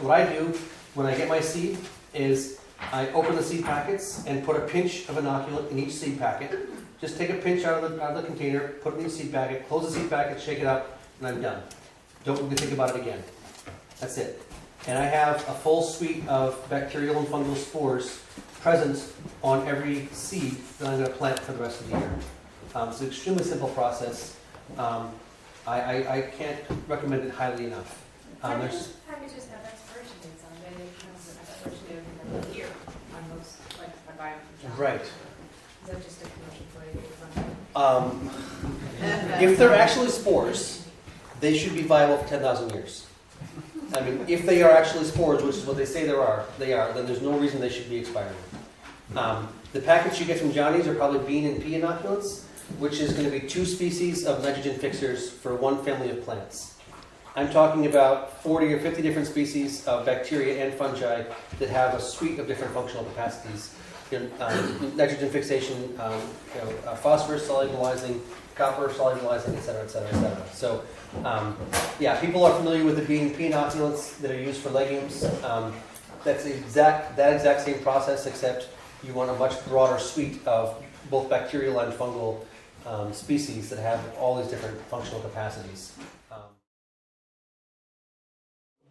what I do when I get my seed is I open the seed packets and put a pinch of inoculant in each seed packet. Just take a pinch out of the container, put it in the seed packet, close the seed packet, shake it up, and I'm done. Don't really think about it again. That's it. And I have a full suite of bacterial and fungal spores present on every seed that I'm going to plant for the rest of the year. It's an extremely simple process. I can't recommend it highly enough. Packages have expiration dates on them. They have expiration date of a year on most, like I buy them from John. Right. Is that just a commercial play? If they're actually spores, they should be viable for 10,000 years. I mean, if they are actually spores, which is what they say they are, then there's no reason they should be expiring. The packets you get from Johnny's are probably bean and pea inoculants, which is going to be 2 species of nitrogen fixers for 1 family of plants. I'm talking about 40 or 50 different species of bacteria and fungi that have a suite of different functional capacities. Nitrogen fixation, phosphorus solubilizing, copper solubilizing, et cetera, et cetera, et cetera. So, yeah, people are familiar with the bean and pea inoculants that are used for legumes. That's that exact same process, except you want a much broader suite of both bacterial and fungal species that have all these different functional capacities.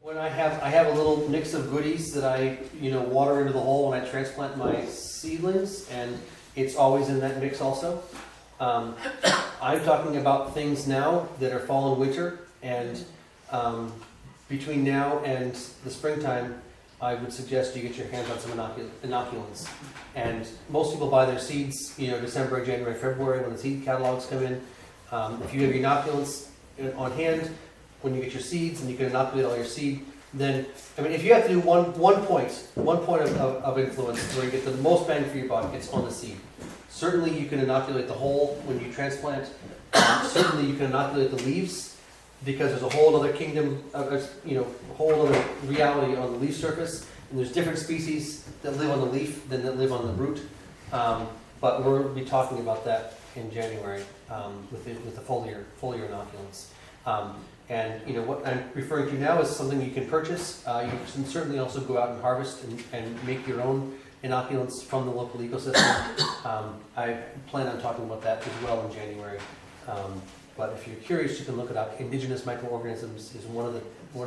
When I have a little mix of goodies that I water into the hole when I transplant my seedlings, and it's always in that mix also. I'm talking about things now that are fall and winter, and between now and the springtime, I would suggest you get your hands on some inoculants. And most people buy their seeds, December, January, February when the seed catalogs come in. If you have your inoculants on hand, when you get your seeds and you can inoculate all your seed, then, if you have to do one point of influence where you get the most bang for your buck, it's on the seed. Certainly you can inoculate the whole when you transplant. Certainly you can inoculate the leaves, because there's a whole other kingdom, a whole other reality on the leaf surface, and there's different species that live on the leaf than that live on the root. But we'll be talking about that in January with the foliar inoculants. And what I'm referring to now is something you can purchase. You can certainly also go out and harvest and make your own inoculants from the local ecosystem. I plan on talking about that as well in January. But if you're curious, you can look it up. Indigenous microorganisms is one of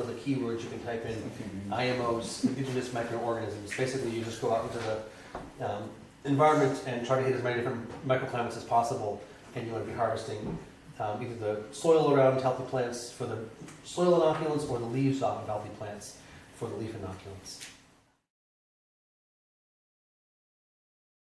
the keywords you can type in. IMOs, indigenous microorganisms. Basically, you just go out into the environment and try to hit as many different microclimates as possible, and you want to be harvesting either the soil around healthy plants for the soil inoculants or the leaves off of healthy plants for the leaf inoculants.